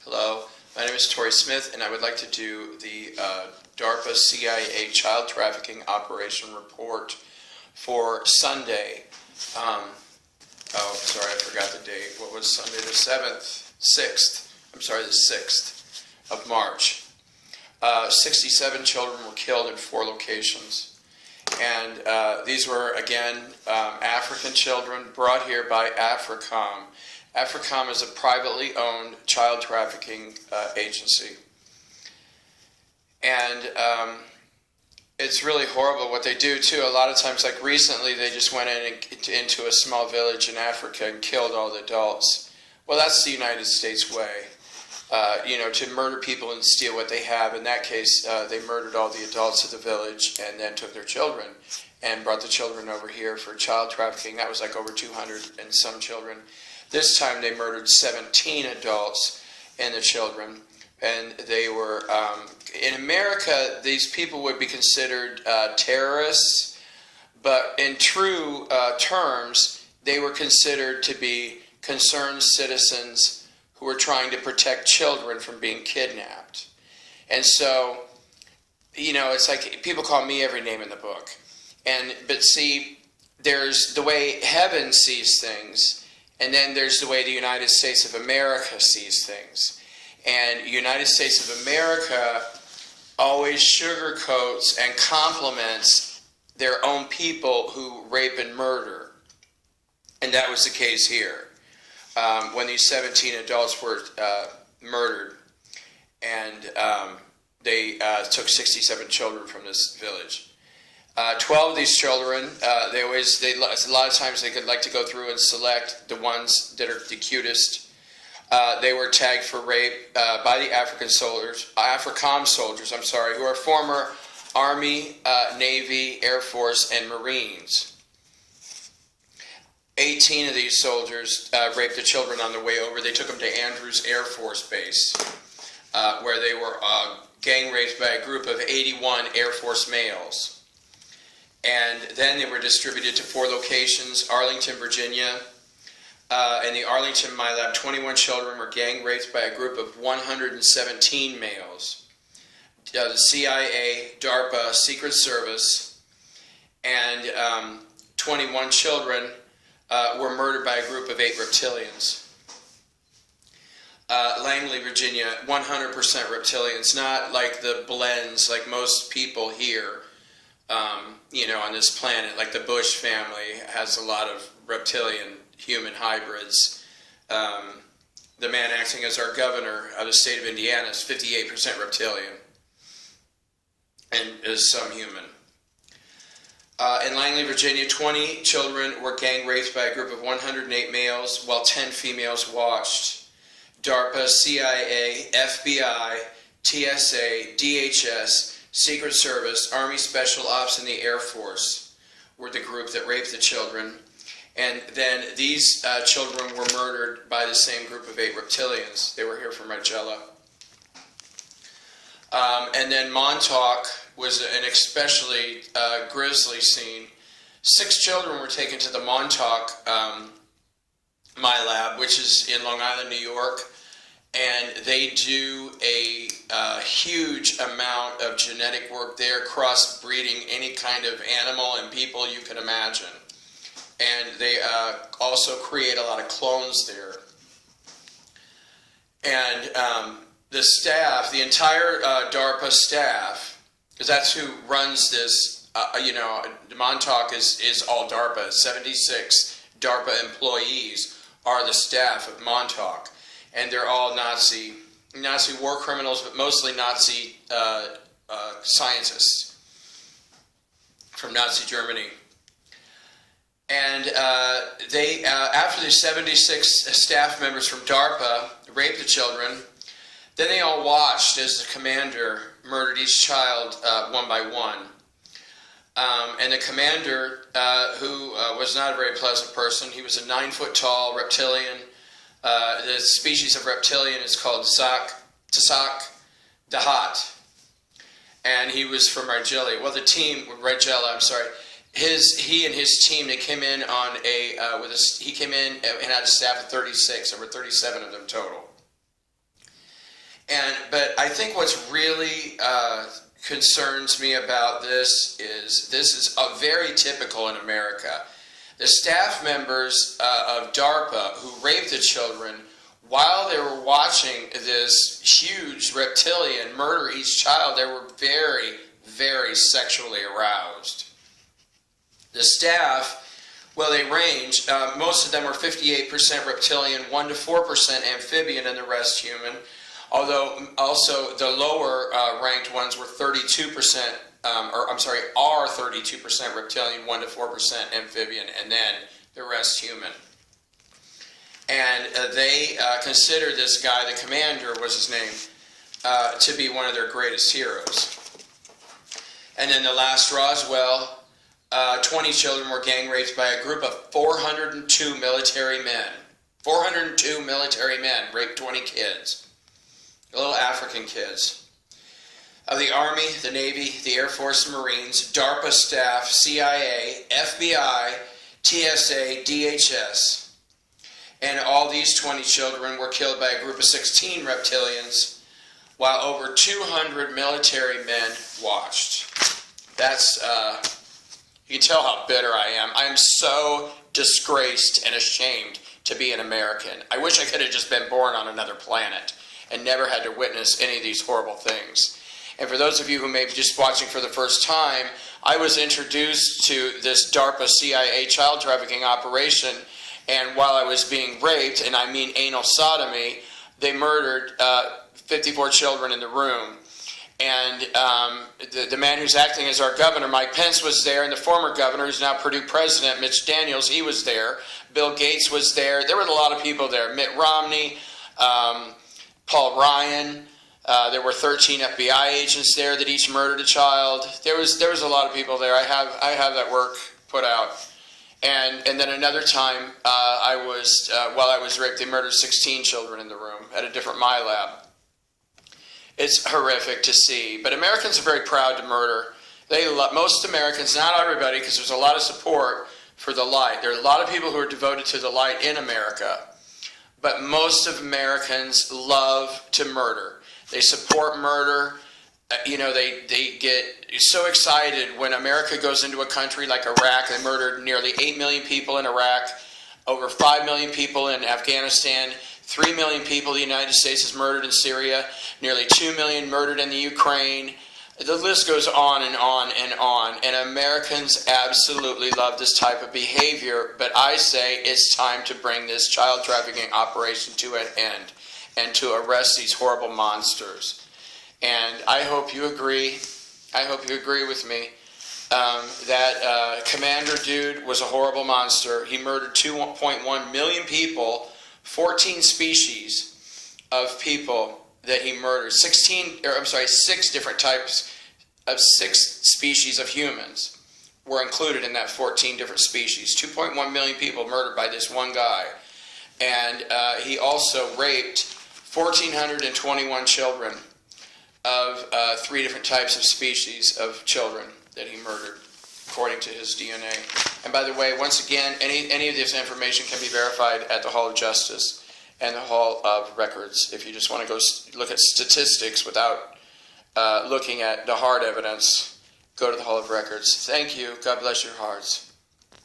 Hello, my name is Tori Smith, and I would like to do the DARPA CIA Child Trafficking Operation Report for Sunday. Oh, sorry, I forgot the date. What was Sunday? The 7th? 6th. I'm sorry, the 6th of March. 67 children were killed in 4 locations. And these were, again, African children brought here by AFRICOM. AFRICOM is a privately owned child trafficking agency. And it's really horrible what they do, too. A lot of times, like recently, they just went into a small village in Africa and killed all the adults. Well, that's the United States way, to murder people and steal what they have. In that case, they murdered all the adults of the village and then took their children and brought the children over here for child trafficking. That was like over 200 and some children. This time they murdered 17 adults and the children. And they were, in America, these people would be considered terrorists, but in true terms, they were considered to be concerned citizens who were trying to protect children from being kidnapped. And so, it's like people call me every name in the book. But see, there's the way heaven sees things, and then there's the way the United States of America sees things. And the United States of America always sugarcoats and compliments their own people who rape and murder. And that was the case here. When these 17 adults were murdered, and they took 67 children from this village. 12 of these children, a lot of times they could like to go through and select the ones that are the cutest. They were tagged for rape by the AFRICOM soldiers, who are former Army, Navy, Air Force, and Marines. 18 of these soldiers raped the children on their way over. They took them to Andrews Air Force Base, where they were gang raped by a group of 81 Air Force males. And then they were distributed to 4 locations: Arlington, Virginia. In the Arlington MILABS, 21 children were gang raped by a group of 117 males. The CIA, DARPA, Secret Service, and 21 children were murdered by a group of 8 reptilians. Langley, Virginia, 100% reptilians, not like the blends like most people here, on this planet. Like the Bush family has a lot of reptilian human hybrids. The man acting as our governor of the state of Indiana is 58% reptilian and is some human. In Langley, Virginia, 20 children were gang raped by a group of 108 males, while 10 females watched. DARPA, CIA, FBI, TSA, DHS, Secret Service, Army Special Ops, and the Air Force were the group that raped the children. And then these children were murdered by the same group of 8 reptilians. They were here from Rigella. And then Montauk was an especially grisly scene. 6 children were taken to the Montauk MILAB, which is in Long Island, New York. And they do a huge amount of genetic work there, crossbreeding any kind of animal and people you can imagine. And they also create a lot of clones there. And the staff, the entire DARPA staff, because that's who runs this, Montauk is all DARPA. 76 DARPA employees are the staff of Montauk. And they're all Nazi war criminals, but mostly Nazi scientists from Nazi Germany. And after the 76 staff members from DARPA raped the children, then they all watched as the commander murdered each child one by one. And the commander, who was not a very pleasant person, he was a 9-foot-tall reptilian. The species of reptilian is called Tsak Dahat. And he was from Rigella. Well, he and his team, they came in on he came in and had a staff of 36, over 37 of them total. But I think what's really concerns me about this is very typical in America. The staff members of DARPA who raped the children, while they were watching this huge reptilian murder each child, they were very, very sexually aroused. The staff, well, they ranged. Most of them were 58% reptilian, 1 to 4% amphibian, and the rest human. Although also the lower ranked ones were 32%, are 32% reptilian, 1 to 4% amphibian, and then the rest human. And they consider this guy, the commander was his name, to be one of their greatest heroes. And then the last Roswell, 20 children were gang raped by a group of 402 military men. 402 military men raped 20 kids. Little African kids. Of the Army, the Navy, the Air Force and Marines, DARPA staff, CIA, FBI, TSA, DHS. And all these 20 children were killed by a group of 16 reptilians, while over 200 military men watched. That's, you can tell how bitter I am. I'm so disgraced and ashamed to be an American. I wish I could have just been born on another planet and never had to witness any of these horrible things. And for those of you who may be just watching for the first time, I was introduced to this DARPA CIA child trafficking operation, and while I was being raped, and I mean anal sodomy, they murdered 54 children in the room. And the man who's acting as our governor, Mike Pence, was there, and the former governor, who's now Purdue president, Mitch Daniels, he was there. Bill Gates was there. There were a lot of people there. Mitt Romney, Paul Ryan. There were 13 FBI agents there that each murdered a child. There was a lot of people there. I have that work put out. And then another time, while I was raped, they murdered 16 children in the room at a different MILAB. It's horrific to see. But Americans are very proud to murder. Most Americans, not everybody, because there's a lot of support for the light. There are a lot of people who are devoted to the light in America. But most of Americans love to murder. They support murder. They get so excited when America goes into a country like Iraq. They murdered nearly 8 million people in Iraq, over 5 million people in Afghanistan, 3 million people the United States has murdered in Syria, nearly 2 million murdered in the Ukraine. The list goes on and on and on. And Americans absolutely love this type of behavior. But I say it's time to bring this child trafficking operation to an end and to arrest these horrible monsters. And I hope you agree. I hope you agree with me that Commander Dude was a horrible monster. He murdered 2.1 million people, 14 species of people that he murdered. 6 different types of 6 species of humans were included in that 14 different species. 2.1 million people murdered by this one guy. And he also raped 1,421 children of 3 different types of species of children that he murdered, according to his DNA. And by the way, once again, any of this information can be verified at the Hall of Justice and the Hall of Records. If you just want to go look at statistics without looking at the hard evidence, go to the Hall of Records. Thank you. God bless your hearts.